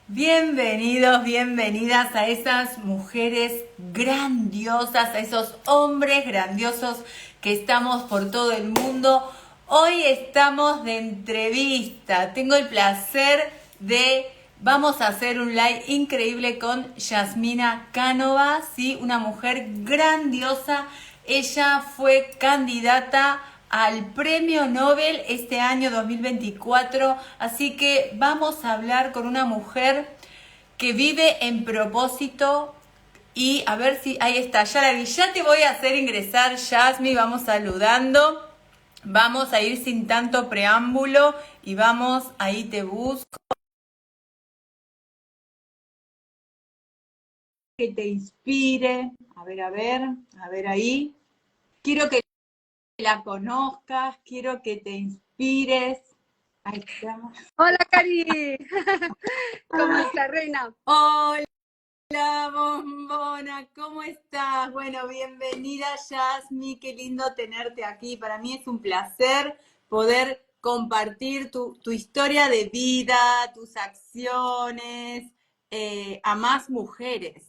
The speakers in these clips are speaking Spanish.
Bienvenidos, bienvenidas a esas mujeres grandiosas, a esos hombres grandiosos que estamos por todo el mundo. Hoy estamos de entrevista. Tengo el placer vamos a hacer un live increíble con Yasmina Cánova, ¿sí? Una mujer grandiosa. Ella fue candidata al Premio Nobel este año 2024, así que vamos a hablar con una mujer que vive en propósito y a ver si ahí está, ya la vi, ya te voy a hacer ingresar, Yasmi, vamos saludando, vamos a ir sin tanto preámbulo y vamos, ahí te busco, que te inspire, a ver ahí, quiero que la conozcas, quiero que te inspires. Ahí está. Hola, Cari. ¿Cómo estás, reina? Hola, bombona, ¿cómo estás? Bueno, bienvenida, Yasmi, qué lindo tenerte aquí. Para mí es un placer poder compartir tu historia de vida, tus acciones a más mujeres.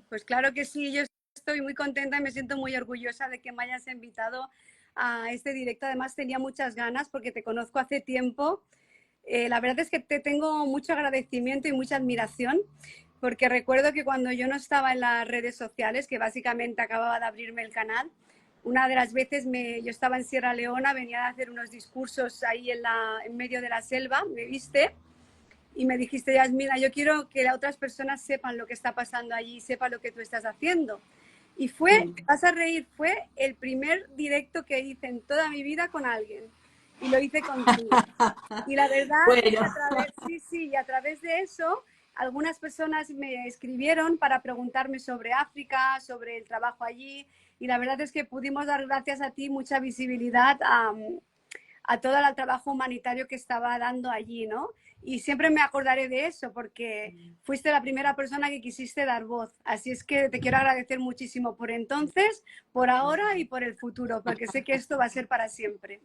Pues claro que sí, yo estoy muy contenta y me siento muy orgullosa de que me hayas invitado a este directo. Además, tenía muchas ganas porque te conozco hace tiempo. La verdad es que te tengo mucho agradecimiento y mucha admiración porque recuerdo que cuando yo no estaba en las redes sociales, que básicamente acababa de abrirme el canal, una de las veces yo estaba en Sierra Leona, venía a hacer unos discursos ahí en medio de la selva, me viste, y me dijiste, Yasmina, yo quiero que las otras personas sepan lo que está pasando allí, sepan lo que tú estás haciendo. Y te vas a reír, fue el primer directo que hice en toda mi vida con alguien. Y lo hice contigo. Y la verdad es que Bueno, a través de eso, algunas personas me escribieron para preguntarme sobre África, sobre el trabajo allí. Y la verdad es que pudimos dar gracias a ti mucha visibilidad a todo el trabajo humanitario que estaba dando allí, ¿no? Y siempre me acordaré de eso porque fuiste la primera persona que quisiste dar voz. Así es que te quiero agradecer muchísimo por entonces, por ahora y por el futuro, porque sé que esto va a ser para siempre.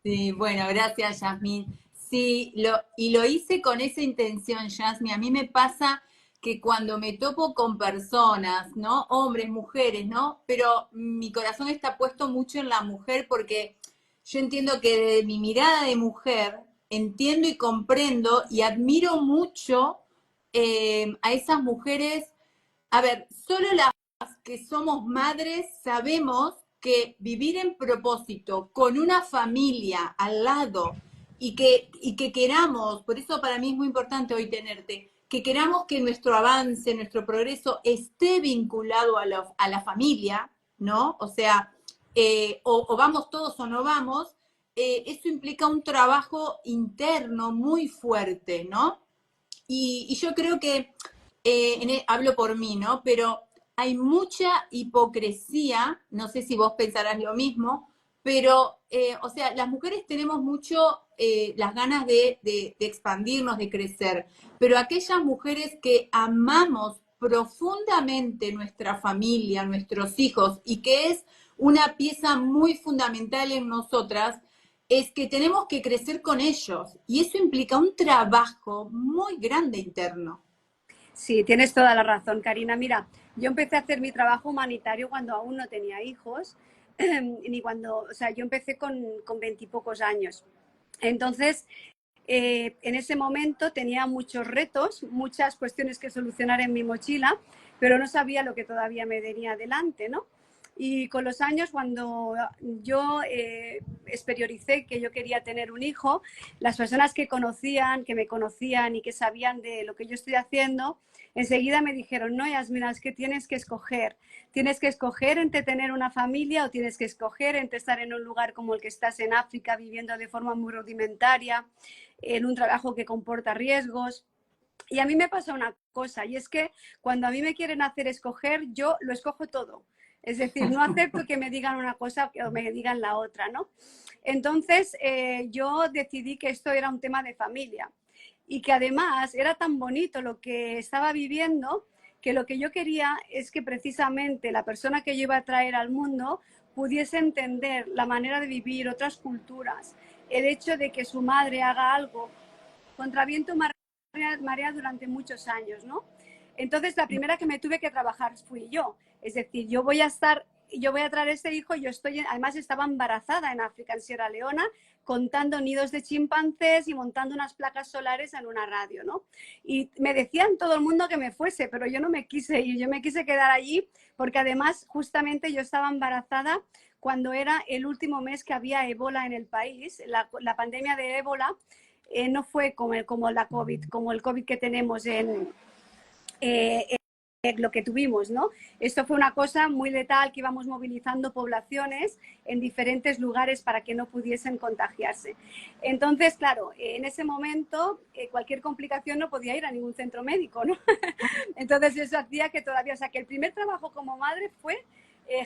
sí, bueno, gracias, Yasmin. Sí, y lo hice con esa intención, Yasmin. A mí me pasa que cuando me topo con personas, ¿no? Hombres, mujeres, ¿no? Pero mi corazón está puesto mucho en la mujer porque yo entiendo que de mi mirada de mujer entiendo y comprendo y admiro mucho a esas mujeres. A ver, solo las que somos madres sabemos que vivir en propósito, con una familia al lado y que queramos, por eso para mí es muy importante hoy tenerte, que queramos que nuestro avance, nuestro progreso esté vinculado a la familia, ¿no? O sea, o vamos todos o no vamos, eso implica un trabajo interno muy fuerte, ¿no? Y yo creo que, hablo por mí, ¿no? Pero hay mucha hipocresía, no sé si vos pensarás lo mismo, pero, o sea, las mujeres tenemos mucho las ganas de expandirnos, de crecer, pero aquellas mujeres que amamos profundamente nuestra familia, nuestros hijos, y que es una pieza muy fundamental en nosotras, es que tenemos que crecer con ellos y eso implica un trabajo muy grande interno. Sí, tienes toda la razón, Karina. Mira, yo empecé a hacer mi trabajo humanitario cuando aún no tenía hijos, ni cuando, o sea, yo empecé con 20 y pocos años. Entonces, en ese momento tenía muchos retos, muchas cuestiones que solucionar en mi mochila, pero no sabía lo que todavía me venía adelante, ¿no? Y con los años, cuando yo exterioricé que yo quería tener un hijo, las personas que conocían, que me conocían y que sabían de lo que yo estoy haciendo, enseguida me dijeron, no, Yasmina, es que tienes que escoger entre tener una familia o tienes que escoger entre estar en un lugar como el que estás en África, viviendo de forma muy rudimentaria, en un trabajo que comporta riesgos. Y a mí me pasa una cosa, y es que cuando a mí me quieren hacer escoger, yo lo escojo todo. Es decir, no acepto que me digan una cosa o me digan la otra, ¿no? Entonces, yo decidí que esto era un tema de familia y que además era tan bonito lo que estaba viviendo que lo que yo quería es que precisamente la persona que yo iba a traer al mundo pudiese entender la manera de vivir otras culturas, el hecho de que su madre haga algo contra viento marea durante muchos años, ¿no? Entonces, la primera que me tuve que trabajar fui yo. Es decir, yo voy a traer este hijo, además estaba embarazada en África, en Sierra Leona, contando nidos de chimpancés y montando unas placas solares en una radio, ¿no? Y me decían todo el mundo que me fuese, pero yo no me quise ir, yo me quise quedar allí porque además justamente yo estaba embarazada cuando era el último mes que había ébola en el país, la pandemia de ébola. No fue como la COVID, como el COVID que tenemos eh, lo que tuvimos, ¿no? Esto fue una cosa muy letal que íbamos movilizando poblaciones en diferentes lugares para que no pudiesen contagiarse. Entonces, claro, en ese momento cualquier complicación no podía ir a ningún centro médico, ¿no? Entonces eso hacía que todavía, o sea, que el primer trabajo como madre fue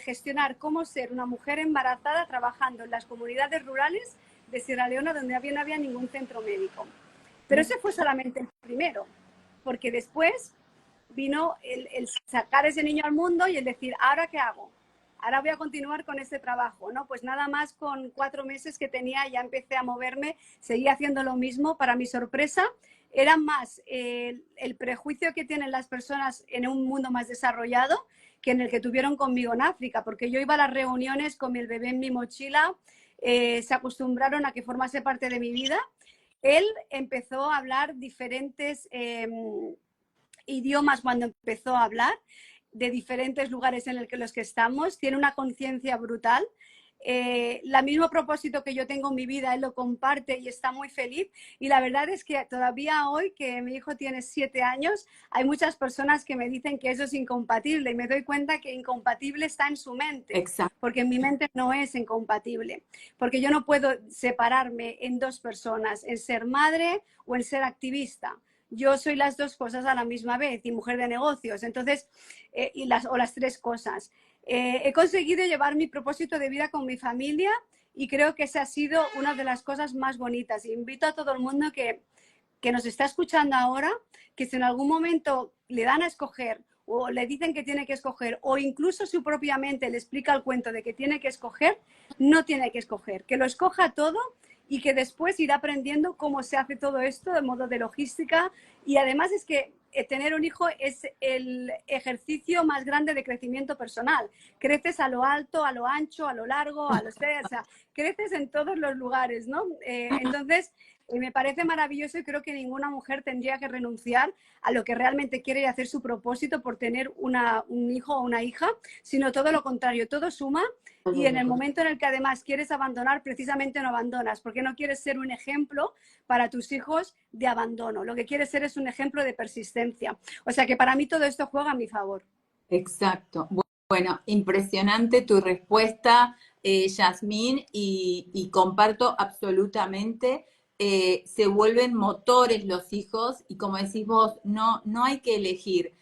gestionar cómo ser una mujer embarazada trabajando en las comunidades rurales de Sierra Leona donde no había ningún centro médico. Pero ese fue solamente el primero, porque después vino el sacar ese niño al mundo y el decir, ¿ahora qué hago? Ahora voy a continuar con este trabajo, ¿no? Pues nada más con 4 meses que tenía ya empecé a moverme, seguía haciendo lo mismo. Para mi sorpresa, era más el prejuicio que tienen las personas en un mundo más desarrollado que en el que tuvieron conmigo en África, porque yo iba a las reuniones con el bebé en mi mochila, se acostumbraron a que formase parte de mi vida. Él empezó a hablar diferentes idiomas cuando empezó a hablar, de diferentes lugares en los que estamos, tiene una conciencia brutal. El mismo propósito que yo tengo en mi vida, él lo comparte y está muy feliz. Y la verdad es que todavía hoy, que mi hijo tiene 7 años, hay muchas personas que me dicen que eso es incompatible y me doy cuenta que incompatible está en su mente. Exacto. Porque en mi mente no es incompatible, porque yo no puedo separarme en 2 personas, en ser madre o en ser activista. Yo soy las 2 cosas a la misma vez y mujer de negocios, entonces, o las 3 cosas. He conseguido llevar mi propósito de vida con mi familia y creo que esa ha sido una de las cosas más bonitas. Invito a todo el mundo que nos está escuchando ahora, que si en algún momento le dan a escoger o le dicen que tiene que escoger o incluso su propia mente le explica el cuento de que tiene que escoger, no tiene que escoger, que lo escoja todo y que después irá aprendiendo cómo se hace todo esto de modo de logística. Y además es que tener un hijo es el ejercicio más grande de crecimiento personal. Creces a lo alto, a lo ancho, a lo largo, o sea, creces en todos los lugares, ¿no? Entonces, me parece maravilloso y creo que ninguna mujer tendría que renunciar a lo que realmente quiere y hacer su propósito por tener un hijo o una hija, sino todo lo contrario, todo suma. Y en el momento en el que además quieres abandonar, precisamente no abandonas, porque no quieres ser un ejemplo para tus hijos de abandono. Lo que quieres ser es un ejemplo de persistencia. O sea que para mí todo esto juega a mi favor. Exacto. Bueno, impresionante tu respuesta, Yasmín, y comparto absolutamente. Se vuelven motores los hijos y como decís vos, no hay que elegir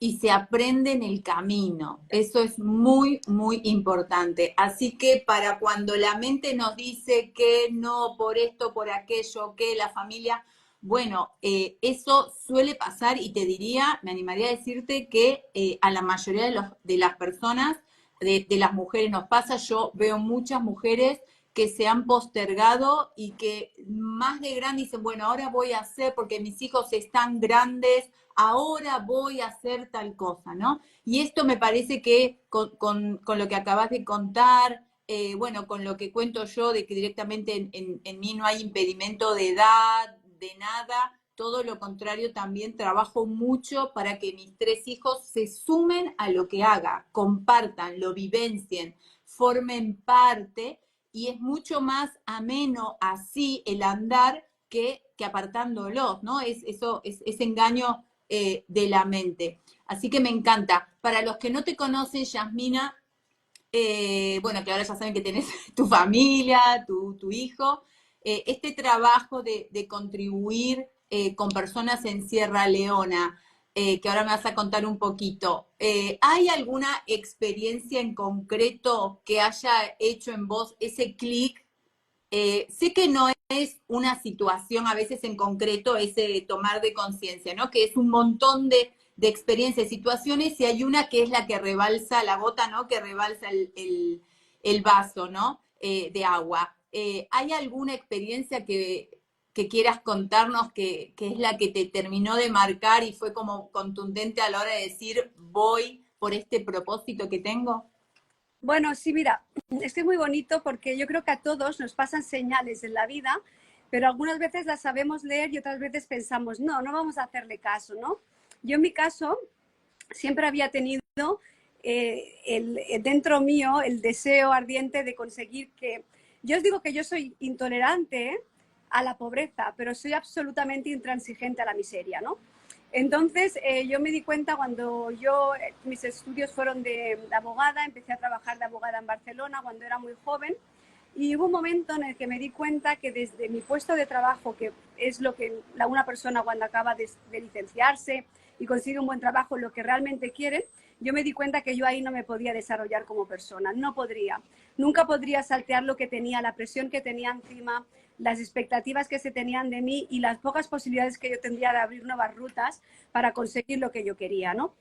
y se aprende en el camino. Eso es muy, muy importante. Así que para cuando la mente nos dice que no, por esto, por aquello, que la familia, bueno, eso suele pasar y te diría, me animaría a decirte que a la mayoría de las personas, de las mujeres nos pasa. Yo veo muchas mujeres que se han postergado y que más de grande dicen, bueno, ahora voy a hacer porque mis hijos están grandes, ahora voy a hacer tal cosa, ¿no? Y esto me parece que con lo que acabas de contar, bueno, con lo que cuento yo de que directamente en mí no hay impedimento de edad, de nada, todo lo contrario, también trabajo mucho para que mis 3 hijos se sumen a lo que haga, compartan, lo vivencien, formen parte, y es mucho más ameno así el andar que apartándolos, ¿no? Eso es ese engaño de la mente. Así que me encanta. Para los que no te conocen, Yasmina, bueno, que ahora ya saben que tenés tu familia, tu hijo, este trabajo de contribuir con personas en Sierra Leona, que ahora me vas a contar un poquito, ¿hay alguna experiencia en concreto que haya hecho en vos ese clic? Sé que no es una situación a veces en concreto ese tomar de conciencia, ¿no? Que es un montón de experiencias, situaciones, y hay una que es la que rebalsa la gota, ¿no? Que rebalsa el vaso, ¿no? De agua. ¿Hay alguna experiencia que que quieras contarnos que es la que te terminó de marcar y fue como contundente a la hora de decir voy por este propósito que tengo? Bueno, sí, mira, es que es muy bonito porque yo creo que a todos nos pasan señales en la vida, pero algunas veces las sabemos leer y otras veces pensamos, no, no vamos a hacerle caso, ¿no? Yo en mi caso siempre había tenido dentro mío el deseo ardiente de conseguir que... Yo os digo que yo soy intolerante a la pobreza, pero soy absolutamente intransigente a la miseria, ¿no? Entonces, yo me di cuenta cuando mis estudios fueron de abogada, empecé a trabajar de abogada en Barcelona cuando era muy joven, y hubo un momento en el que me di cuenta que desde mi puesto de trabajo, que es lo que una persona cuando acaba de licenciarse y consigue un buen trabajo, lo que realmente quiere, yo me di cuenta que yo ahí no me podía desarrollar como persona, no podría. Nunca podría saltear lo que tenía, la presión que tenía encima, las expectativas que se tenían de mí y las pocas posibilidades que yo tendría de abrir nuevas rutas para conseguir lo que yo quería, ¿no?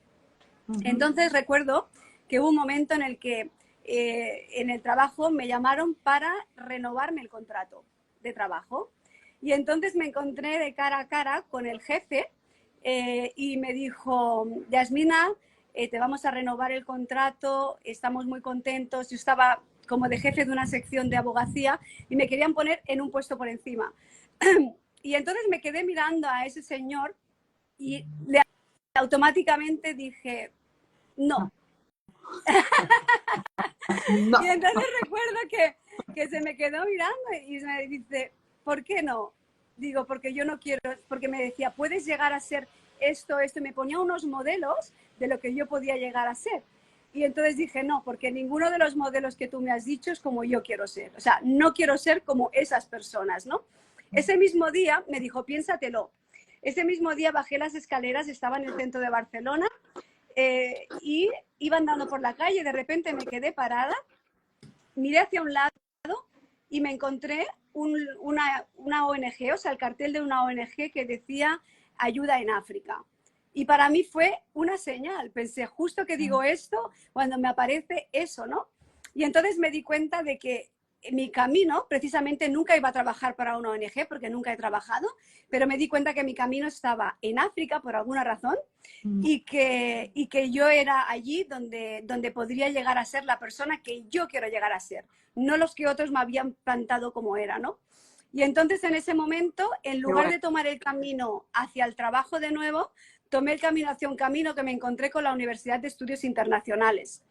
Entonces recuerdo que hubo un momento en el que en el trabajo me llamaron para renovarme el contrato de trabajo. Y entonces me encontré de cara a cara con el jefe y me dijo, Yasmina, te vamos a renovar el contrato, estamos muy contentos. Yo estaba como de jefe de una sección de abogacía y me querían poner en un puesto por encima. Y entonces me quedé mirando a ese señor y automáticamente dije, no. No. Y entonces recuerdo que se me quedó mirando y me dice, ¿por qué no? Digo, porque yo no quiero, porque me decía, puedes llegar a ser esto, esto, y me ponía unos modelos de lo que yo podía llegar a ser. Y entonces dije, no, porque ninguno de los modelos que tú me has dicho es como yo quiero ser. O sea, no quiero ser como esas personas, ¿no? Ese mismo día me dijo, piénsatelo. Ese mismo día bajé las escaleras, estaba en el centro de Barcelona y iba andando por la calle, de repente me quedé parada, miré hacia un lado y me encontré una ONG, o sea, el cartel de una ONG que decía ayuda en África. Y para mí fue una señal. Pensé, justo que digo esto, cuando me aparece eso, ¿no? Y entonces me di cuenta de que mi camino, precisamente nunca iba a trabajar para una ONG porque nunca he trabajado, pero me di cuenta que mi camino estaba en África por alguna razón y que yo era allí donde podría llegar a ser la persona que yo quiero llegar a ser, no los que otros me habían plantado como era, ¿no? Y entonces en ese momento, en lugar de tomar el camino hacia el trabajo de nuevo, tomé el camino hacia un camino que me encontré con la Universidad de Estudios Internacionales.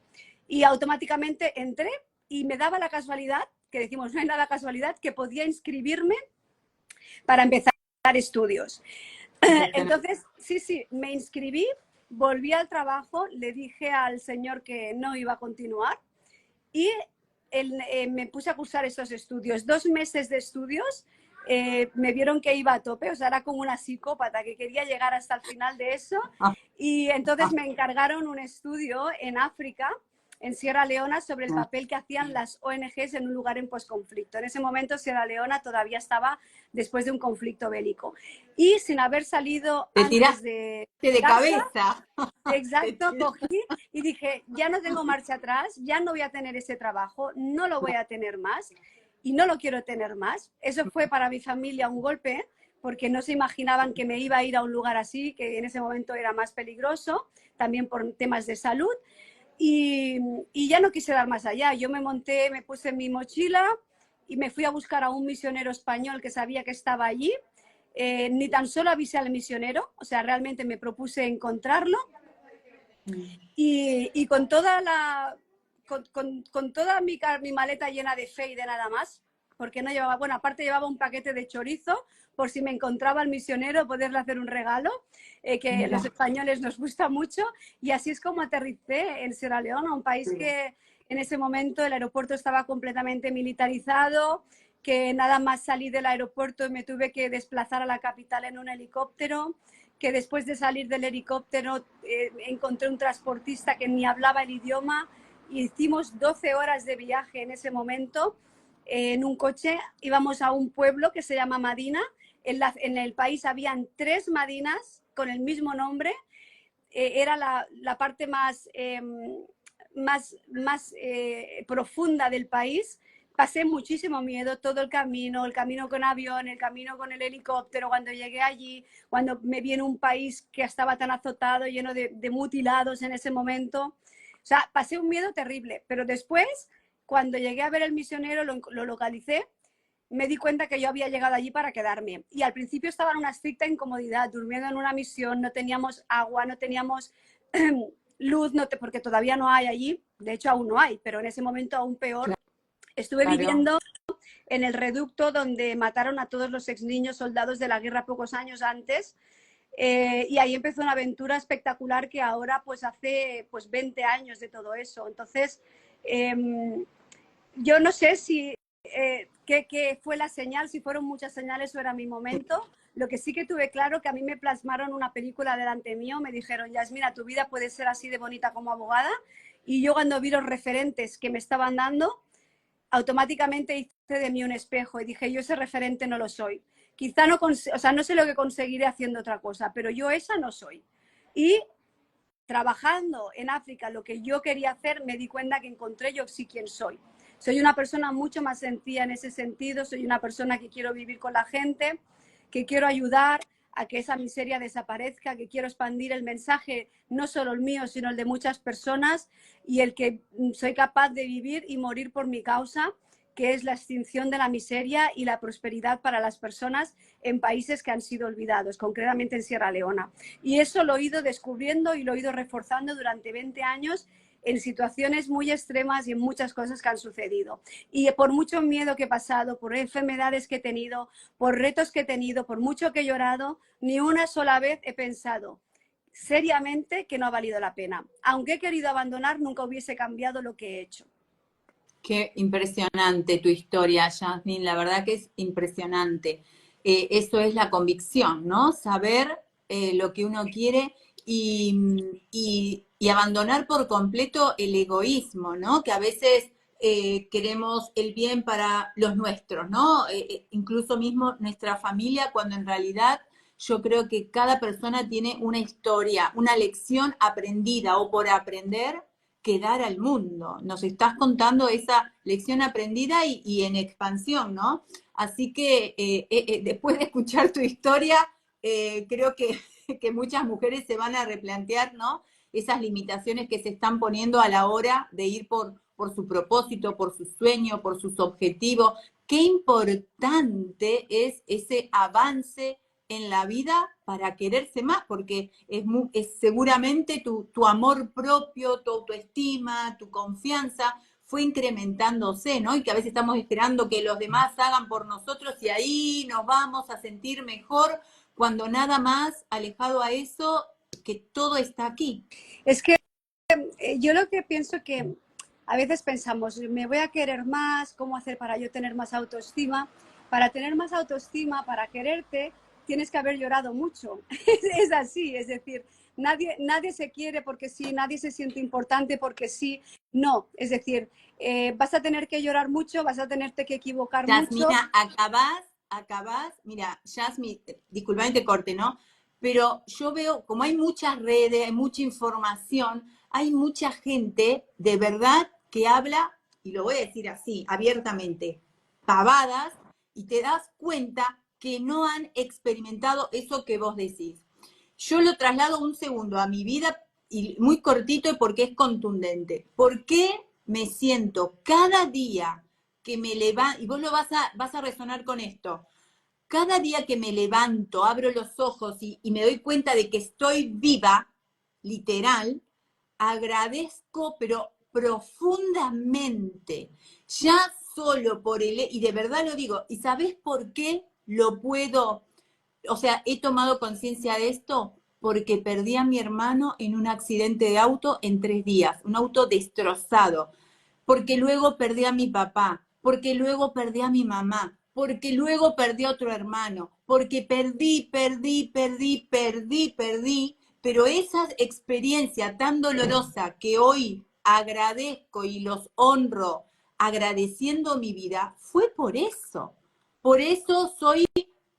Y automáticamente entré y me daba la casualidad, que decimos, no hay nada casualidad, que podía inscribirme para empezar estudios. Entonces, sí, me inscribí, volví al trabajo, le dije al señor que no iba a continuar y me puse a cursar esos estudios. 2 meses de estudios, me vieron que iba a tope, o sea, era como una psicópata que quería llegar hasta el final de eso y entonces me encargaron un estudio en África, en Sierra Leona, sobre el papel que hacían las ONGs en un lugar en posconflicto. En ese momento Sierra Leona todavía estaba después de un conflicto bélico. Y sin haber salido Te antes tiraste de de casa, cabeza. exacto, cogí y dije, ya no tengo marcha atrás, ya no voy a tener ese trabajo, no lo voy a tener más y no lo quiero tener más. Eso fue para mi familia un golpe porque no se imaginaban que me iba a ir a un lugar así, que en ese momento era más peligroso, también por temas de salud. Y ya no quise dar más allá. Yo me monté, me puse en mi mochila y me fui a buscar a un misionero español que sabía que estaba allí. Ni tan solo avisé al misionero, o sea, realmente me propuse encontrarlo y con toda con toda mi maleta llena de fe y de nada más, porque no llevaba, bueno, aparte llevaba un paquete de chorizo por si me encontraba el misionero, poderle hacer un regalo, que a los españoles nos gusta mucho, y así es como aterricé en Sierra Leona, un país que en ese momento el aeropuerto estaba completamente militarizado, que nada más salí del aeropuerto y me tuve que desplazar a la capital en un helicóptero, que después de salir del helicóptero encontré un transportista que ni hablaba el idioma, y hicimos 12 horas de viaje en ese momento en un coche. Íbamos a un pueblo que se llama Madina. En el país habían 3 Madinas con el mismo nombre. Era la parte más profunda del país, pasé muchísimo miedo todo el camino con avión, el camino con el helicóptero, cuando llegué allí, cuando me vi en un país que estaba tan azotado, lleno de mutilados en ese momento. O sea, pasé un miedo terrible, pero después, cuando llegué a ver el misionero, lo localicé, me di cuenta que yo había llegado allí para quedarme. Y al principio estaba en una estricta incomodidad, durmiendo en una misión, no teníamos agua, no teníamos luz, porque todavía no hay allí, de hecho aún no hay, pero en ese momento aún peor. Estuve viviendo en el reducto donde mataron a todos los ex niños soldados de la guerra pocos años antes. Y ahí empezó una aventura espectacular que ahora pues hace pues 20 años de todo eso. Entonces, yo no sé si qué fue la señal, si fueron muchas señales o era mi momento. Lo que sí que tuve claro, que a mí me plasmaron una película delante mío, me dijeron, Yasmina, tu vida puede ser así de bonita como abogada. Y yo cuando vi los referentes que me estaban dando, automáticamente hice de mí un espejo y dije, yo ese referente no lo soy. Quizá no, o sea, no sé lo que conseguiré haciendo otra cosa, pero yo esa no soy. Y trabajando en África lo que yo quería hacer, me di cuenta que encontré yo sí quién soy. Soy una persona mucho más sencilla en ese sentido, soy una persona que quiero vivir con la gente, que quiero ayudar a que esa miseria desaparezca, que quiero expandir el mensaje, no solo el mío, sino el de muchas personas, y el que soy capaz de vivir y morir por mi causa, que es la extinción de la miseria y la prosperidad para las personas en países que han sido olvidados, concretamente en Sierra Leona. Y eso lo he ido descubriendo y lo he ido reforzando durante 20 años en situaciones muy extremas y en muchas cosas que han sucedido. Y por mucho miedo que he pasado, por enfermedades que he tenido, por retos que he tenido, por mucho que he llorado, ni una sola vez he pensado seriamente que no ha valido la pena. Aunque he querido abandonar, nunca hubiese cambiado lo que he hecho. Qué impresionante tu historia, Jasmine, la verdad que es impresionante. Eso es la convicción, ¿no? Saber lo que uno quiere y abandonar por completo el egoísmo, ¿no? Que a veces queremos el bien para los nuestros, ¿no? Incluso mismo nuestra familia, cuando en realidad yo creo que cada persona tiene una historia, una lección aprendida o por aprender que dar al mundo. Nos estás contando esa lección aprendida y en expansión, ¿no? Así que después de escuchar tu historia, creo que muchas mujeres se van a replantear, ¿no? Esas limitaciones que se están poniendo a la hora de ir por su propósito, por su sueño, por sus objetivos. Qué importante es ese avance en la vida para quererse más, porque es seguramente tu amor propio, tu autoestima, tu confianza fue incrementándose, ¿no? Y que a veces estamos esperando que los demás hagan por nosotros y ahí nos vamos a sentir mejor, cuando nada más alejado a eso, que todo está aquí. Es que yo lo que pienso que a veces pensamos, me voy a querer más, ¿cómo hacer para yo tener más autoestima? Para tener más autoestima, para quererte, tienes que haber llorado mucho. Es así, es decir, nadie se quiere porque sí, nadie se siente importante porque sí. No, es decir, vas a tener que llorar mucho, vas a tenerte que equivocar mucho. Yasmina, acabás, mira, Yasmin, disculpame te corte, ¿no? Pero yo veo, como hay muchas redes, hay mucha información, hay mucha gente de verdad que habla, y lo voy a decir así, abiertamente, pavadas, y te das cuenta que no han experimentado eso que vos decís. Yo lo traslado un segundo a mi vida, y muy cortito porque es contundente. ¿Por qué me siento cada día que me levanto, y vos lo vas a resonar con esto, cada día que me levanto, abro los ojos y me doy cuenta de que estoy viva, literal, agradezco, pero profundamente, ya solo por y de verdad lo digo, ¿y sabés por qué lo puedo? O sea, he tomado conciencia de esto porque perdí a mi hermano en un accidente de auto en 3 días, un auto destrozado, porque luego perdí a mi papá, porque luego perdí a mi mamá, porque luego perdí a otro hermano, porque perdí, pero esa experiencia tan dolorosa que hoy agradezco y los honro agradeciendo mi vida, fue por eso. Por eso soy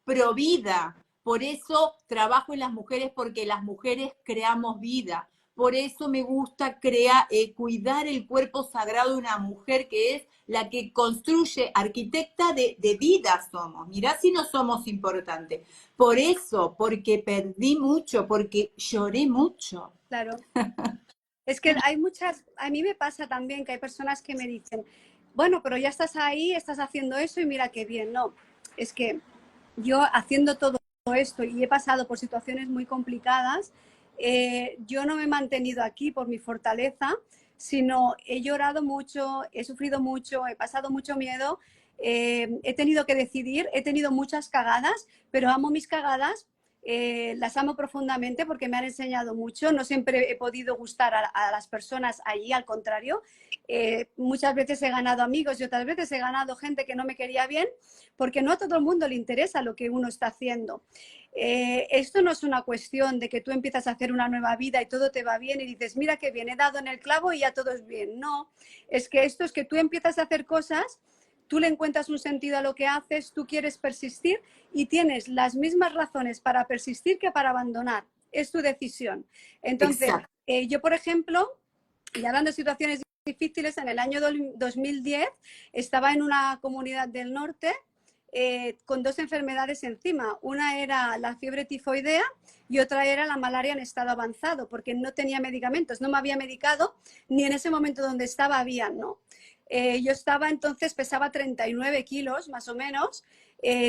provida, por eso trabajo en las mujeres, porque las mujeres creamos vida, por eso me gusta cuidar el cuerpo sagrado de una mujer que es la que construye, arquitecta de vida somos. Mirá si no somos importantes. Por eso, porque perdí mucho, porque lloré mucho. Claro. Es que hay muchas, a mí me pasa también que hay personas que me dicen, bueno, pero ya estás ahí, estás haciendo eso y mira qué bien. No, es que yo haciendo todo esto y he pasado por situaciones muy complicadas, yo no me he mantenido aquí por mi fortaleza, sino he llorado mucho, he sufrido mucho, he pasado mucho miedo, he tenido que decidir, he tenido muchas cagadas, pero amo mis cagadas. Las amo profundamente porque me han enseñado mucho. No siempre he podido gustar a las personas allí, al contrario. Muchas veces he ganado amigos y otras veces he ganado gente que no me quería bien, porque no a todo el mundo le interesa lo que uno está haciendo. Esto no es una cuestión de que tú empiezas a hacer una nueva vida y todo te va bien y dices, mira qué bien, he dado en el clavo y ya todo es bien. No, es que esto es que tú empiezas a hacer cosas, tú le encuentras un sentido a lo que haces, tú quieres persistir y tienes las mismas razones para persistir que para abandonar. Es tu decisión. Entonces, yo, por ejemplo, y hablando de situaciones difíciles, en el año 2010 estaba en una comunidad del norte con dos enfermedades encima. Una era la fiebre tifoidea y otra era la malaria en estado avanzado, porque no tenía medicamentos, no me había medicado, ni en ese momento donde estaba había, ¿no? Yo estaba entonces, pesaba 39 kilos más o menos,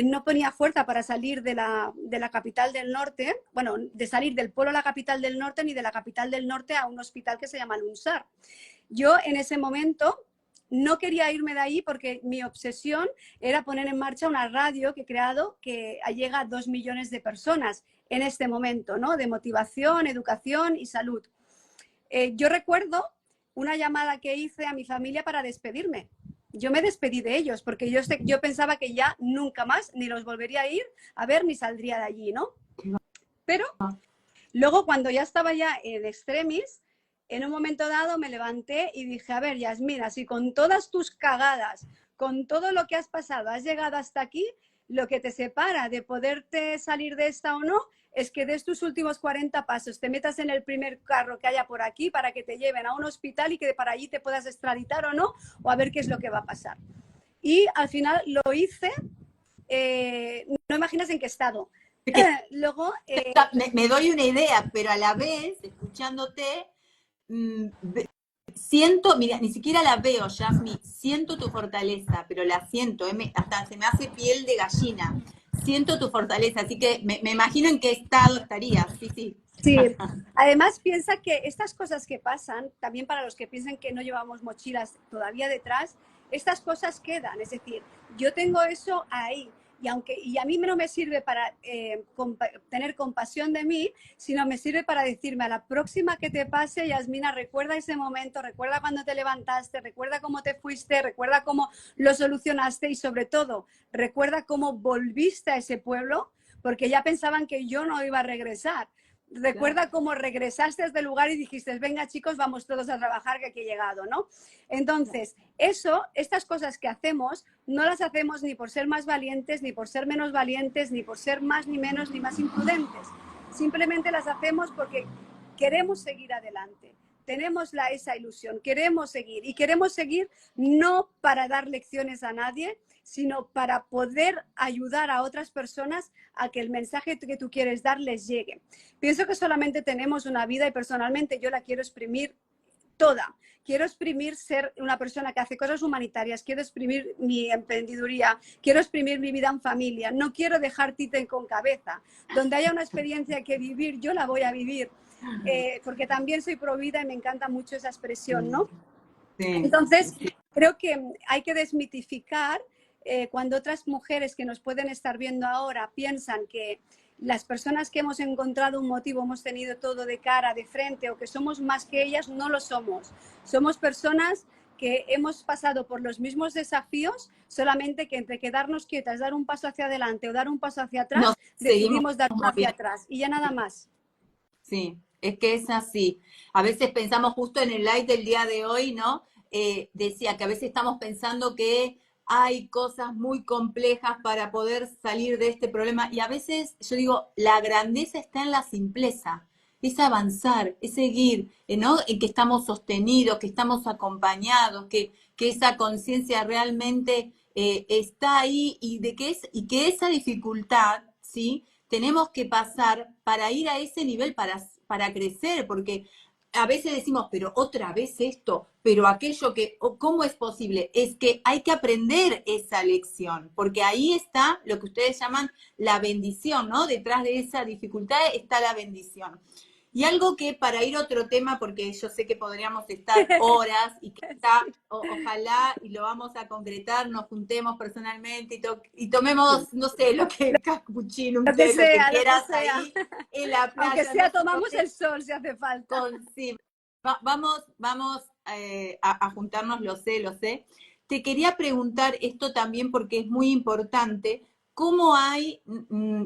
no ponía fuerza para salir de la capital del norte, bueno, de salir del pueblo a la capital del norte, ni de la capital del norte a un hospital que se llama Lunsar. Yo en ese momento no quería irme de ahí porque mi obsesión era poner en marcha una radio que he creado que llega a 2 millones de personas en este momento, ¿no? De motivación, educación y salud. Yo recuerdo una llamada que hice a mi familia para despedirme. Yo me despedí de ellos porque yo pensaba que ya nunca más ni los volvería a ir a ver ni saldría de allí, ¿no? Pero luego cuando ya estaba ya en extremis, en un momento dado me levanté y dije, a ver, Yasmina, si con todas tus cagadas, con todo lo que has pasado, has llegado hasta aquí, lo que te separa de poderte salir de esta o no es que des tus últimos 40 pasos, te metas en el primer carro que haya por aquí para que te lleven a un hospital y que para allí te puedas extraditar o no, o a ver qué es lo que va a pasar. Y al final lo hice, no imaginas en qué estado. Luego... me doy una idea, pero a la vez, escuchándote, siento, mira, ni siquiera la veo, Yasmi, siento tu fortaleza, pero la siento, hasta se me hace piel de gallina. Siento tu fortaleza, así que me imagino en qué estado estarías, sí, sí. Sí, además piensa que estas cosas que pasan, también para los que piensan que no llevamos mochilas todavía detrás, estas cosas quedan, es decir, yo tengo eso ahí y a mí no me sirve para tener compasión de mí, sino me sirve para decirme a la próxima que te pase, Yasmina, recuerda ese momento, recuerda cuando te levantaste, recuerda cómo te fuiste, recuerda cómo lo solucionaste y sobre todo, recuerda cómo volviste a ese pueblo, porque ya pensaban que yo no iba a regresar. Recuerda cómo regresaste desde el lugar y dijiste, venga chicos, vamos todos a trabajar que aquí he llegado, ¿no? Entonces, estas cosas que hacemos, no las hacemos ni por ser más valientes, ni por ser menos valientes, ni por ser más ni menos, ni más imprudentes. Simplemente las hacemos porque queremos seguir adelante. Tenemos esa ilusión, queremos seguir. Y queremos seguir no para dar lecciones a nadie, sino para poder ayudar a otras personas a que el mensaje que tú quieres dar les llegue. Pienso que solamente tenemos una vida y personalmente yo la quiero exprimir toda. Quiero exprimir ser una persona que hace cosas humanitarias, quiero exprimir mi emprendeduría, quiero exprimir mi vida en familia, no quiero dejar títere con cabeza. Donde haya una experiencia que vivir, yo la voy a vivir, porque también soy pro vida y me encanta mucho esa expresión, ¿no? Sí. Entonces, creo que hay que desmitificar cuando otras mujeres que nos pueden estar viendo ahora piensan que las personas que hemos encontrado un motivo, hemos tenido todo de cara, de frente o que somos más que ellas, no lo somos. Somos personas que hemos pasado por los mismos desafíos, solamente que entre quedarnos quietas, dar un paso hacia adelante o dar un paso hacia atrás, decidimos dar uno hacia atrás y ya nada más. Sí, es que es así. A veces pensamos justo en el live del día de hoy, ¿no? Decía que a veces estamos pensando que hay cosas muy complejas para poder salir de este problema y a veces yo digo, la grandeza está en la simpleza. es avanzar, es seguir, ¿no? En que estamos sostenidos, que estamos acompañados, que esa conciencia realmente está ahí y de que y que esa dificultad, ¿sí? Tenemos que pasar para ir a ese nivel, para crecer, porque a veces decimos, pero otra vez esto, pero aquello que, ¿cómo es posible? Es que hay que aprender esa lección, porque ahí está lo que ustedes llaman la bendición, ¿no? Detrás de esa dificultad está la bendición. Y algo que para ir a otro tema, porque yo sé que podríamos estar horas y que está, ojalá y lo vamos a concretar, nos juntemos personalmente y tomemos, no sé, lo que capuchino, un té, lo que lo que quieras sea. ahí en la Aunque playa, no sea, sé tomamos dónde, el sol si hace falta. sí, vamos a juntarnos, lo sé, lo sé. Te quería preguntar esto también porque es muy importante. ¿Cómo hay,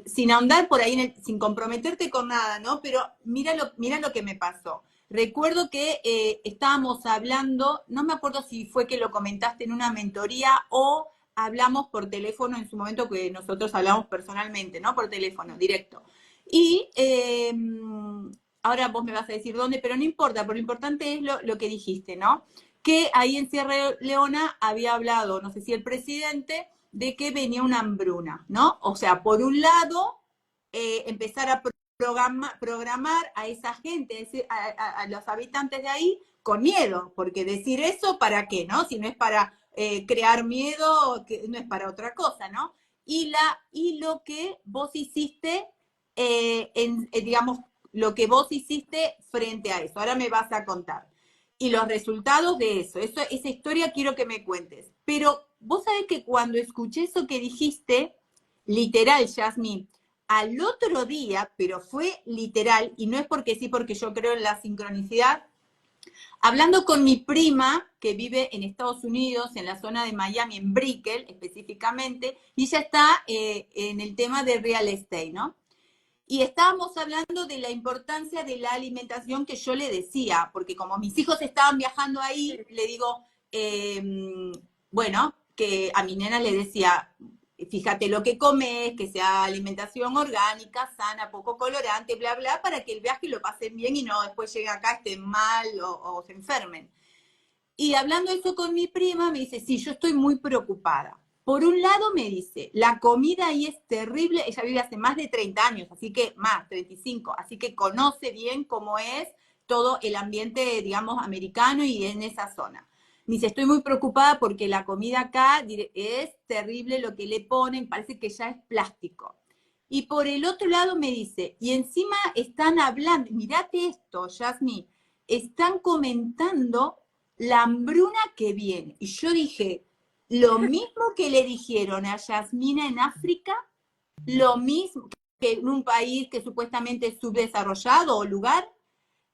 sin ahondar por ahí, sin comprometerte con nada, ¿no? Pero mira lo que me pasó. Recuerdo que estábamos hablando, no me acuerdo si fue que lo comentaste en una mentoría o hablamos por teléfono en su momento, que nosotros hablamos personalmente, ¿no? Por teléfono, directo. Y ahora vos me vas a decir dónde, pero no importa, pero lo importante es lo que dijiste, ¿no? Que ahí en Sierra Leona había hablado, no sé si el presidente, de que venía una hambruna, ¿no? O sea, por un lado, empezar a programar a esa gente, a los habitantes de ahí, con miedo, porque decir eso, ¿para qué, no? Si no es para crear miedo, que no es para otra cosa, ¿no? Y lo que vos hiciste, digamos, lo que vos hiciste frente a eso. Ahora me vas a contar. Y los resultados de eso, esa historia quiero que me cuentes. Pero vos sabés que cuando escuché eso que dijiste, literal, Yasmín, al otro día, pero fue literal, y no es porque sí, porque yo creo en la sincronicidad, hablando con mi prima, que vive en Estados Unidos, en la zona de Miami, en Brickell específicamente, y ella está en el tema de real estate, ¿no? Y estábamos hablando de la importancia de la alimentación que yo le decía, porque como mis hijos estaban viajando ahí, le digo, bueno, que a mi nena le decía, fíjate lo que comes, que sea alimentación orgánica, sana, poco colorante, bla, bla, para que el viaje lo pasen bien y no después lleguen acá, estén mal o se enfermen. Y hablando eso con mi prima, me dice, sí, yo estoy muy preocupada. Por un lado me dice, la comida ahí es terrible, ella vive hace más de 30 años, así que más, 35, así que conoce bien cómo es todo el ambiente, digamos, americano y en esa zona. Me dice, estoy muy preocupada porque la comida acá es terrible lo que le ponen, parece que ya es plástico. Y por el otro lado me dice, y encima están hablando, mirate esto, Yasmi, están comentando la hambruna que viene. Y yo dije, lo mismo que le dijeron a Yasmina en África, lo mismo que en un país que supuestamente es subdesarrollado o lugar,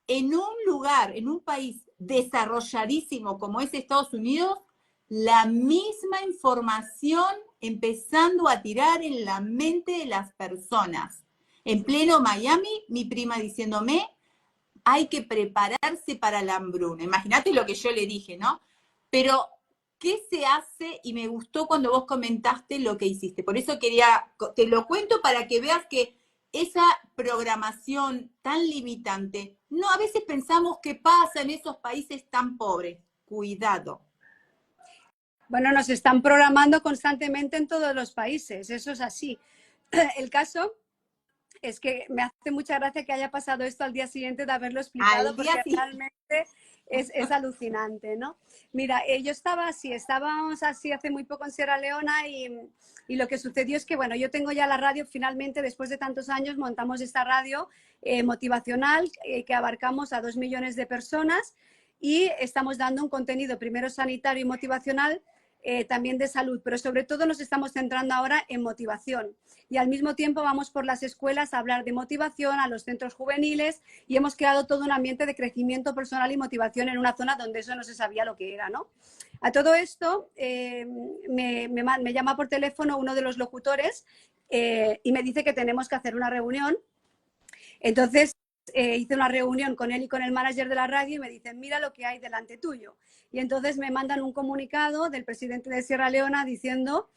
en un país desarrolladísimo como es Estados Unidos, la misma información empezando a tirar en la mente de las personas. En pleno Miami, mi prima diciéndome, hay que prepararse para la hambruna. Imagínate lo que yo le dije, ¿no? Pero, ¿qué se hace? Y me gustó cuando vos comentaste lo que hiciste. Por eso te lo cuento para que veas que esa programación tan limitante, no, a veces pensamos que pasa en esos países tan pobres. Cuidado. Bueno, nos están programando constantemente en todos los países, eso es así. El caso es que me hace mucha gracia que haya pasado esto al día siguiente de haberlo explicado, Al día porque siguiente. realmente es alucinante, ¿no? Mira, yo estábamos así hace muy poco en Sierra Leona y lo que sucedió es que, bueno, yo tengo ya la radio, finalmente, después de tantos años, montamos esta radio motivacional que abarcamos a 2 millones de personas y estamos dando un contenido primero sanitario y motivacional, también de salud, pero sobre todo nos estamos centrando ahora en motivación. Y al mismo tiempo vamos por las escuelas a hablar de motivación, a los centros juveniles y hemos creado todo un ambiente de crecimiento personal y motivación en una zona donde eso no se sabía lo que era, ¿no? A todo esto me llama por teléfono uno de los locutores y me dice que tenemos que hacer una reunión. Entonces hice una reunión con él y con el manager de la radio y me dicen, mira lo que hay delante tuyo. Y entonces me mandan un comunicado del presidente de Sierra Leona diciendo,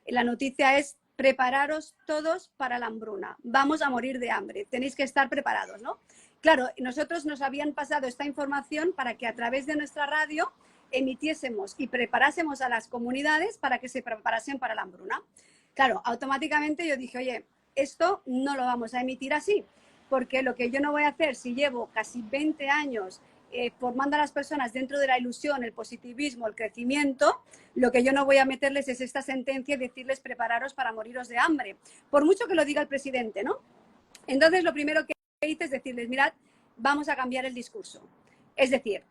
la noticia es, prepararos todos para la hambruna, vamos a morir de hambre, tenéis que estar preparados, ¿no? Claro, nosotros nos habían pasado esta información para que a través de nuestra radio emitiésemos y preparásemos a las comunidades para que se preparasen para la hambruna. Claro, automáticamente yo dije, oye, esto no lo vamos a emitir así, porque lo que yo no voy a hacer si llevo casi 20 años formando a las personas dentro de la ilusión, el positivismo, el crecimiento, lo que yo no voy a meterles es esta sentencia y decirles prepararos para moriros de hambre, por mucho que lo diga el presidente, ¿no? Entonces, lo primero que hice es decirles, mirad, vamos a cambiar el discurso. Es decir,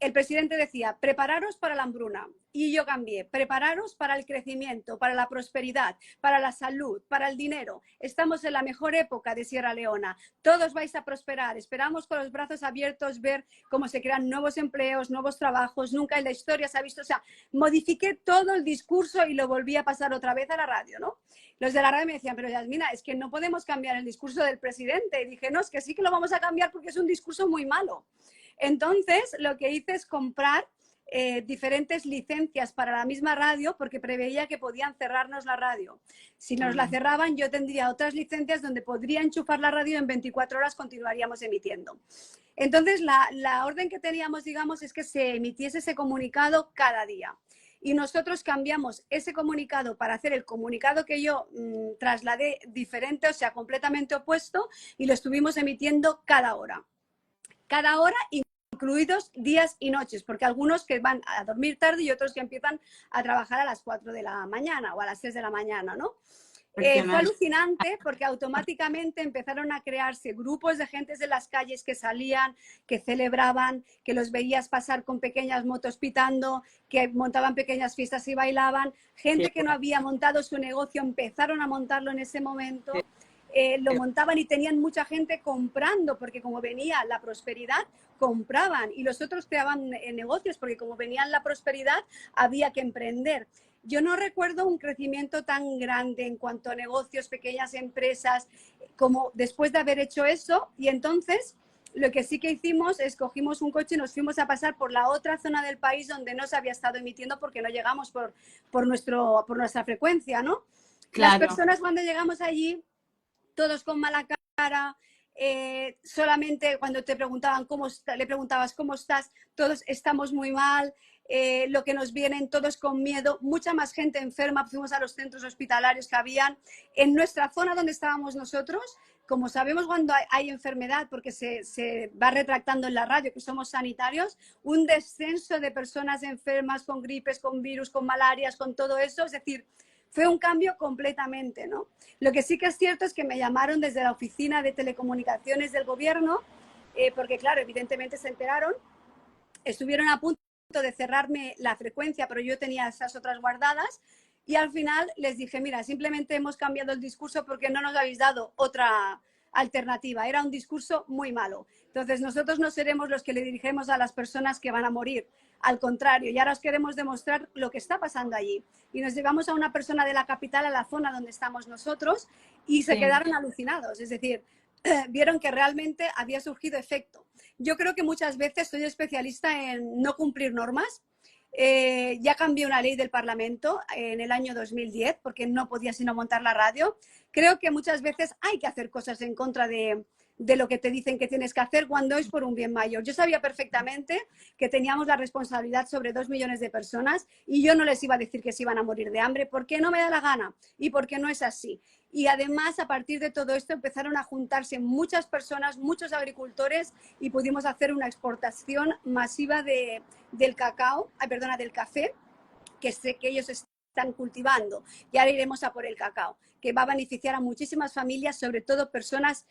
el presidente decía, prepararos para la hambruna. Y yo cambié, prepararos para el crecimiento, para la prosperidad, para la salud, para el dinero. Estamos en la mejor época de Sierra Leona. Todos vais a prosperar. Esperamos con los brazos abiertos ver cómo se crean nuevos empleos, nuevos trabajos. Nunca en la historia se ha visto. O sea, modifiqué todo el discurso y lo volví a pasar otra vez a la radio, ¿no? Los de la radio me decían, pero Yasmina, es que no podemos cambiar el discurso del presidente. Y dije, no, es que sí que lo vamos a cambiar porque es un discurso muy malo. Entonces, lo que hice es comprar diferentes licencias para la misma radio porque preveía que podían cerrarnos la radio. Si nos la cerraban, yo tendría otras licencias donde podría enchufar la radio y en 24 horas continuaríamos emitiendo. Entonces, la orden que teníamos, digamos, es que se emitiese ese comunicado cada día. Y nosotros cambiamos ese comunicado para hacer el comunicado que yo trasladé diferente, o sea, completamente opuesto, y lo estuvimos emitiendo cada hora. Cada hora, incluidos días y noches, porque algunos que van a dormir tarde y otros que empiezan a trabajar a las 4 de la mañana o a las 6 de la mañana, ¿no? Fue alucinante porque automáticamente empezaron a crearse grupos de gentes en las calles que salían, que celebraban, que los veías pasar con pequeñas motos pitando, que montaban pequeñas fiestas y bailaban. Gente que no había montado su negocio empezaron a montarlo en ese momento. Lo montaban y tenían mucha gente comprando, porque como venía la prosperidad, compraban y los otros creaban negocios, porque como venía la prosperidad, había que emprender. Yo no recuerdo un crecimiento tan grande en cuanto a negocios, pequeñas empresas, como después de haber hecho eso. Y entonces, lo que sí que hicimos es cogimos un coche y nos fuimos a pasar por la otra zona del país donde no se había estado emitiendo porque no llegamos por nuestra frecuencia, ¿no? Claro. Las personas cuando llegamos allí, todos con mala cara, solamente cuando te preguntaban le preguntabas cómo estás, todos estamos muy mal, lo que nos vienen todos con miedo, mucha más gente enferma, fuimos a los centros hospitalarios que habían. En nuestra zona donde estábamos nosotros, como sabemos cuando hay enfermedad, porque se va retractando en la radio que somos sanitarios, un descenso de personas enfermas con gripes, con virus, con malarias, con todo eso, es decir, fue un cambio completamente, ¿no? Lo que sí que es cierto es que me llamaron desde la oficina de telecomunicaciones del gobierno, porque claro, evidentemente se enteraron, estuvieron a punto de cerrarme la frecuencia, pero yo tenía esas otras guardadas y al final les dije, mira, simplemente hemos cambiado el discurso porque no nos habéis dado otra alternativa, era un discurso muy malo. Entonces nosotros no seremos los que le dirigimos a las personas que van a morir, al contrario, y ahora os queremos demostrar lo que está pasando allí. Y nos llevamos a una persona de la capital a la zona donde estamos nosotros y se quedaron alucinados, es decir, vieron que realmente había surgido efecto. Yo creo que muchas veces soy especialista en no cumplir normas. Ya cambié una ley del Parlamento en el año 2010 porque no podía sino montar la radio. Creo que muchas veces hay que hacer cosas en contra de lo que te dicen que tienes que hacer cuando es por un bien mayor. Yo sabía perfectamente que teníamos la responsabilidad sobre 2 millones de personas y yo no les iba a decir que se iban a morir de hambre porque no me da la gana y porque no es así. Y además, a partir de todo esto, empezaron a juntarse muchas personas, muchos agricultores y pudimos hacer una exportación masiva del cacao, del café, que sé que ellos están cultivando. Y ahora iremos a por el cacao, que va a beneficiar a muchísimas familias, sobre todo personas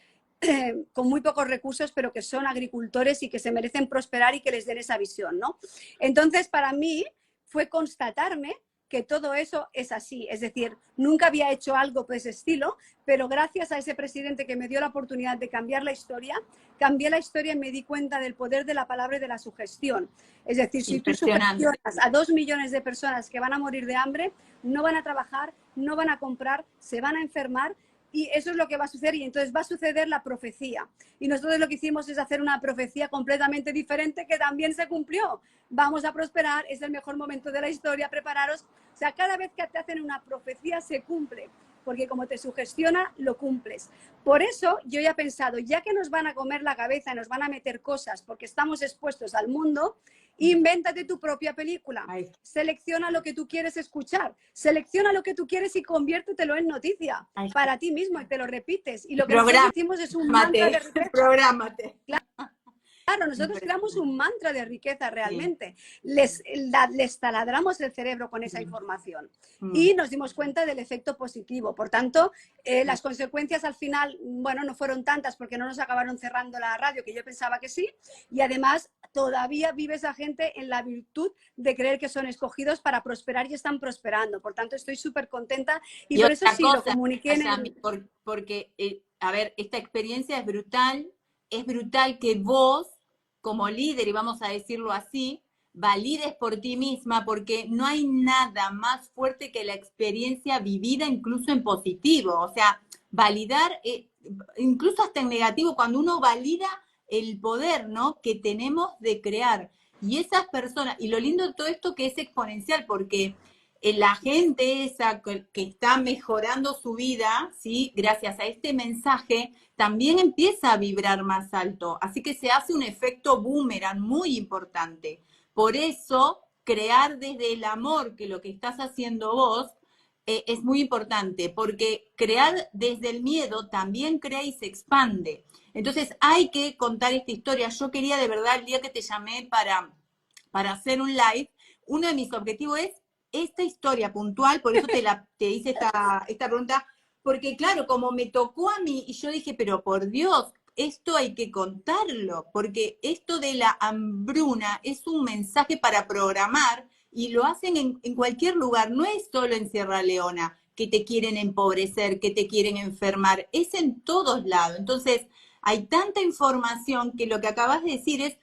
con muy pocos recursos, pero que son agricultores y que se merecen prosperar y que les den esa visión, ¿no? Entonces, para mí fue constatarme que todo eso es así. Es decir, nunca había hecho algo por ese estilo, pero gracias a ese presidente que me dio la oportunidad de cambiar la historia, cambié la historia y me di cuenta del poder de la palabra y de la sugestión. Es decir, si tú sugestionas a 2 millones de personas que van a morir de hambre, no van a trabajar, no van a comprar, se van a enfermar, y eso es lo que va a suceder y entonces va a suceder la profecía. Y nosotros lo que hicimos es hacer una profecía completamente diferente que también se cumplió. Vamos a prosperar, es el mejor momento de la historia, prepararos. O sea, cada vez que te hacen una profecía se cumple. porque como te sugestiona, lo cumples. Por eso yo ya he pensado, ya que nos van a comer la cabeza y nos van a meter cosas porque estamos expuestos al mundo, invéntate tu propia película. Ay. Selecciona lo que tú quieres escuchar, selecciona lo que tú quieres y conviértetelo en noticia para ti mismo y te lo repites. Y lo que nosotros hicimos es un mantra de riqueza. Prográmate. Claro, nosotros creamos un mantra de riqueza realmente. Les taladramos el cerebro con esa información y nos dimos cuenta del efecto positivo. Por tanto, las consecuencias al final, bueno, no fueron tantas porque no nos acabaron cerrando la radio, que yo pensaba que sí, y además todavía vive esa gente en la virtud de creer que son escogidos para prosperar y están prosperando. Por tanto, estoy súper contenta y por eso sí lo comuniqué en el... Porque, a ver, esta experiencia es brutal que vos, como líder, y vamos a decirlo así, valides por ti misma, porque no hay nada más fuerte que la experiencia vivida, incluso en positivo. O sea, validar, incluso hasta en negativo, cuando uno valida el poder, ¿no?, que tenemos de crear. Y esas personas, y lo lindo de todo esto que es exponencial, porque la gente esa que está mejorando su vida, ¿sí?, gracias a este mensaje, también empieza a vibrar más alto. Así que se hace un efecto boomerang muy importante. Por eso, crear desde el amor, que lo que estás haciendo vos, es muy importante, porque crear desde el miedo también crea y se expande. Entonces, hay que contar esta historia. Yo quería, de verdad, el día que te llamé para hacer un live, uno de mis objetivos es esta historia puntual, por eso te hice esta pregunta, porque claro, como me tocó a mí, y yo dije, pero por Dios, esto hay que contarlo, porque esto de la hambruna es un mensaje para programar, y lo hacen en cualquier lugar, no es solo en Sierra Leona, que te quieren empobrecer, que te quieren enfermar, es en todos lados. Entonces, hay tanta información que lo que acabas de decir es,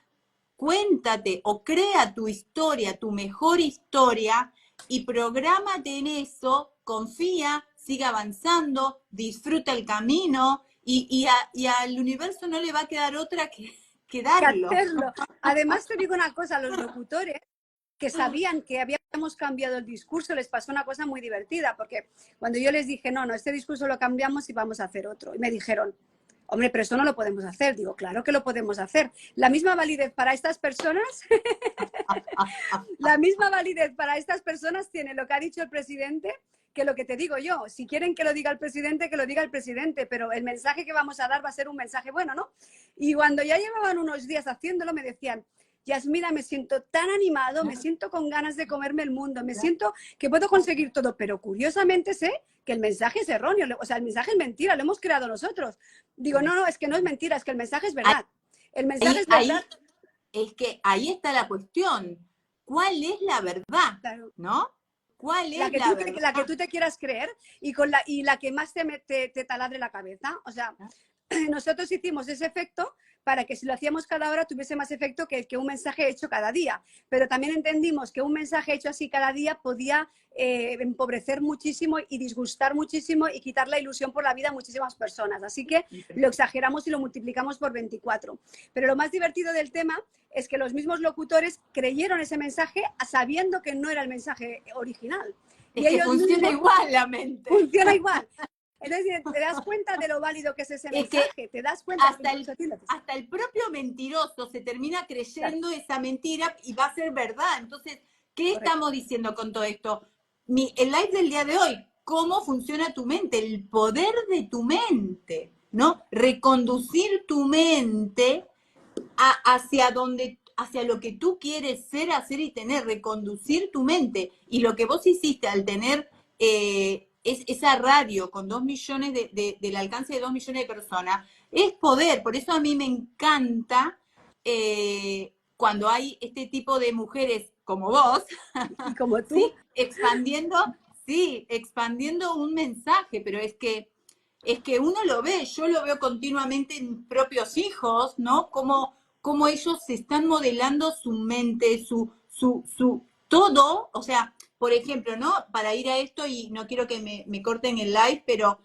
cuéntate o crea tu historia, tu mejor historia, y prográmate en eso, confía, sigue avanzando, disfruta el camino, y al universo no le va a quedar otra que darlo. hacerlo. Además, te digo una cosa, los locutores que sabían que habíamos cambiado el discurso, les pasó una cosa muy divertida, porque cuando yo les dije, no, este discurso lo cambiamos y vamos a hacer otro, y me dijeron, hombre, pero eso no lo podemos hacer. Digo, claro que lo podemos hacer. La misma validez para estas personas, la misma validez para estas personas tiene lo que ha dicho el presidente, que lo que te digo yo. Si quieren que lo diga el presidente, que lo diga el presidente, pero el mensaje que vamos a dar va a ser un mensaje bueno, ¿no? Y cuando ya llevaban unos días haciéndolo, me decían, Yasmina, me siento tan animado, me siento con ganas de comerme el mundo, me siento que puedo conseguir todo, pero curiosamente sé que el mensaje es erróneo, o sea, el mensaje es mentira, lo hemos creado nosotros. Digo, no, es que no es mentira, es que el mensaje es verdad. El mensaje es verdad. Es que ahí está la cuestión. ¿Cuál es la verdad? Claro. ¿No? ¿Cuál es la verdad? La que tú te quieras creer y la que más te taladre la cabeza. O sea, nosotros hicimos ese efecto para que si lo hacíamos cada hora tuviese más efecto que un mensaje hecho cada día. Pero también entendimos que un mensaje hecho así cada día podía empobrecer muchísimo y disgustar muchísimo y quitar la ilusión por la vida a muchísimas personas. Así que lo exageramos y lo multiplicamos por 24. Pero lo más divertido del tema es que los mismos locutores creyeron ese mensaje sabiendo que no era el mensaje original. Es que funciona igual la mente. Funciona igual. Entonces, te das cuenta de lo válido que es ese mensaje, te das cuenta. Hasta el propio mentiroso se termina creyendo esa mentira y va a ser verdad. Entonces, ¿qué estamos diciendo con todo esto? El live del día de hoy, ¿cómo funciona tu mente? El poder de tu mente, ¿no? Reconducir tu mente hacia lo que tú quieres ser, hacer y tener, reconducir tu mente. Y lo que vos hiciste al tener esa radio con 2 millones del alcance de 2 millones de personas, es poder. Por eso a mí me encanta cuando hay este tipo de mujeres como vos, y como tú, ¿sí? expandiendo un mensaje, pero es que uno lo ve, yo lo veo continuamente en mis propios hijos, ¿no? Cómo ellos se están modelando su mente, su todo, o sea, por ejemplo, ¿no? Para ir a esto, y no quiero que me corten el live, pero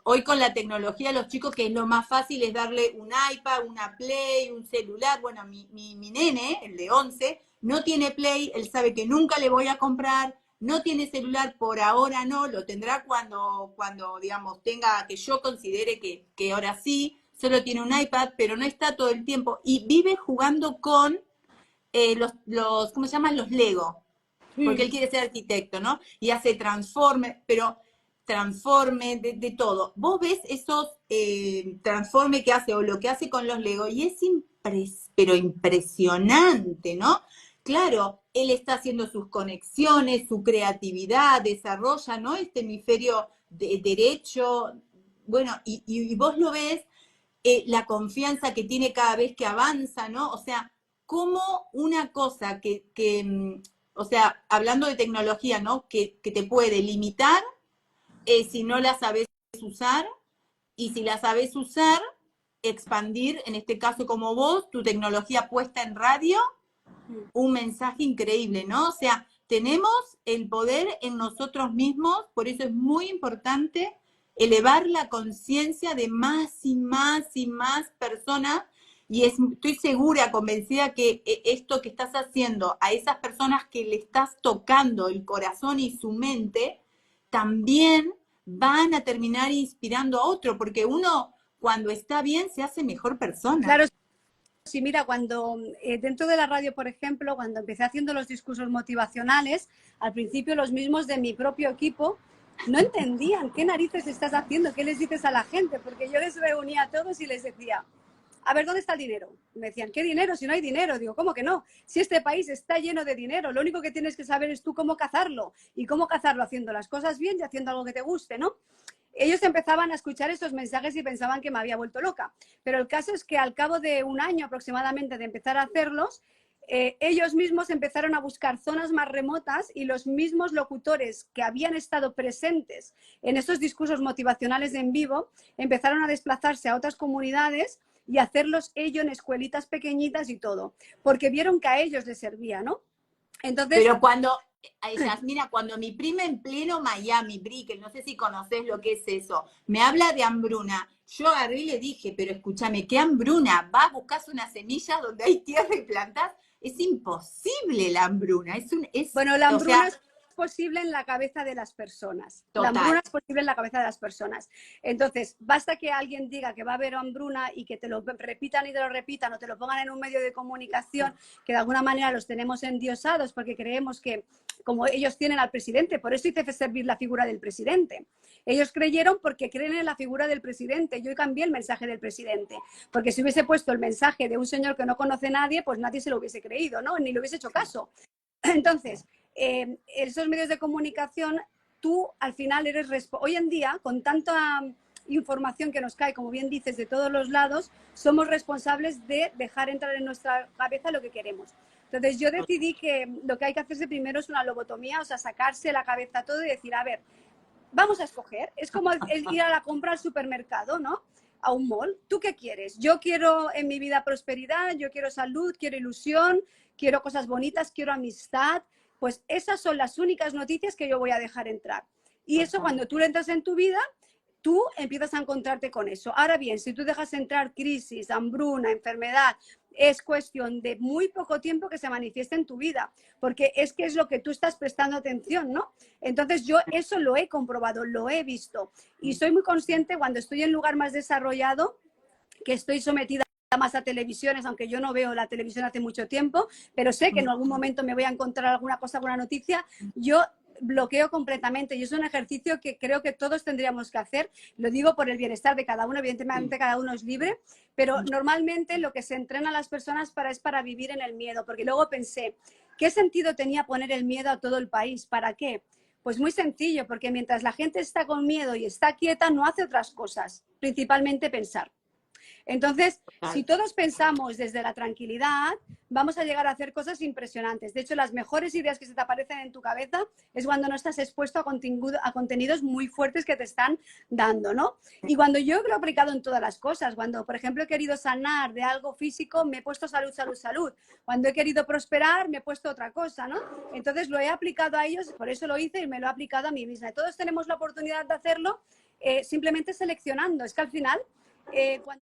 hoy con la tecnología, los chicos, que es lo más fácil es darle un iPad, una Play, un celular. Bueno, mi nene, el de 11, no tiene Play, él sabe que nunca le voy a comprar, no tiene celular por ahora, no, lo tendrá cuando digamos, tenga, que yo considere que ahora sí, solo tiene un iPad, pero no está todo el tiempo, y vive jugando con ¿cómo se llaman? Los Lego, porque él quiere ser arquitecto, ¿no? Y hace transforme, pero transforme de todo. Vos ves esos transforme que hace o lo que hace con los Lego y es pero impresionante, ¿no? Claro, él está haciendo sus conexiones, su creatividad, desarrolla, ¿no? Este hemisferio derecho, bueno, y vos lo ves, la confianza que tiene cada vez que avanza, ¿no? O sea, como una cosa o sea, hablando de tecnología, ¿no? Que te puede limitar si no la sabes usar, y si la sabes usar, expandir, en este caso como vos, tu tecnología puesta en radio, un mensaje increíble, ¿no? O sea, tenemos el poder en nosotros mismos, por eso es muy importante elevar la conciencia de más y más y más personas, y estoy segura, convencida que esto que estás haciendo a esas personas que le estás tocando el corazón y su mente, también van a terminar inspirando a otro, porque uno cuando está bien se hace mejor persona. Claro. Sí, mira, cuando dentro de la radio, por ejemplo, cuando empecé haciendo los discursos motivacionales, al principio los mismos de mi propio equipo no entendían qué narices estás haciendo, qué les dices a la gente, porque yo les reunía a todos y les decía, a ver, ¿dónde está el dinero? Me decían, ¿qué dinero si no hay dinero? Digo, ¿cómo que no? Si este país está lleno de dinero, lo único que tienes que saber es tú cómo cazarlo, y cómo cazarlo haciendo las cosas bien y haciendo algo que te guste, ¿no? Ellos empezaban a escuchar estos mensajes y pensaban que me había vuelto loca. Pero el caso es que al cabo de un año aproximadamente de empezar a hacerlos, ellos mismos empezaron a buscar zonas más remotas y los mismos locutores que habían estado presentes en estos discursos motivacionales en vivo empezaron a desplazarse a otras comunidades y hacerlos ellos en escuelitas pequeñitas y todo, porque vieron que a ellos les servía, ¿no? Entonces, pero cuando, Yasmina, cuando mi prima en pleno Miami, Brickell, no sé si conoces lo que es eso, me habla de hambruna, yo agarré y le dije, pero escúchame, ¿qué hambruna? Vas, buscas unas semillas donde hay tierra y plantas, es imposible la hambruna, bueno, la o hambruna sea, es posible en la cabeza de las personas. La total. hambruna es posible en la cabeza de las personas. Entonces, basta que alguien diga que va a haber hambruna y que te lo repitan y te lo repitan o te lo pongan en un medio de comunicación que de alguna manera los tenemos endiosados porque creemos que como ellos tienen al presidente, por eso hice servir la figura del presidente. Ellos creyeron porque creen en la figura del presidente. Yo cambié el mensaje del presidente, porque si hubiese puesto el mensaje de un señor que no conoce a nadie, pues nadie se lo hubiese creído, ¿no? Ni le hubiese hecho caso. Entonces, esos medios de comunicación, tú al final eres... Hoy en día, con tanta información que nos cae, como bien dices, de todos los lados, somos responsables de dejar entrar en nuestra cabeza lo que queremos. Entonces, yo decidí que lo que hay que hacerse primero es una lobotomía, o sea, sacarse la cabeza todo y decir, a ver, vamos a escoger. Es como ir a la compra al supermercado, ¿no? A un mall. ¿Tú qué quieres? Yo quiero en mi vida prosperidad, yo quiero salud, quiero ilusión, quiero cosas bonitas, quiero amistad. Pues esas son las únicas noticias que yo voy a dejar entrar. Y eso cuando tú le entras en tu vida, tú empiezas a encontrarte con eso. Ahora bien, si tú dejas entrar crisis, hambruna, enfermedad, es cuestión de muy poco tiempo que se manifieste en tu vida, porque es que es lo que tú estás prestando atención, ¿no? Entonces yo eso lo he comprobado, lo he visto y soy muy consciente cuando estoy en un lugar más desarrollado, que estoy sometida más a televisiones, aunque yo no veo la televisión hace mucho tiempo, pero sé que en algún momento me voy a encontrar alguna cosa, alguna noticia, yo bloqueo completamente y es un ejercicio que creo que todos tendríamos que hacer. Lo digo por el bienestar de cada uno, evidentemente cada uno es libre, pero normalmente lo que se entrena a las personas es para vivir en el miedo, porque luego pensé, ¿qué sentido tenía poner el miedo a todo el país? ¿Para qué? Pues muy sencillo, porque mientras la gente está con miedo y está quieta, no hace otras cosas, principalmente pensar. Entonces, si todos pensamos desde la tranquilidad, vamos a llegar a hacer cosas impresionantes. De hecho, las mejores ideas que se te aparecen en tu cabeza es cuando no estás expuesto a contenidos muy fuertes que te están dando, ¿no? Y cuando yo lo he aplicado en todas las cosas, cuando, por ejemplo, he querido sanar de algo físico, me he puesto salud, salud, salud. Cuando he querido prosperar, me he puesto otra cosa, ¿no? Entonces, lo he aplicado a ellos, por eso lo hice y me lo he aplicado a mí misma. Y todos tenemos la oportunidad de hacerlo simplemente seleccionando. Es que al final, cuando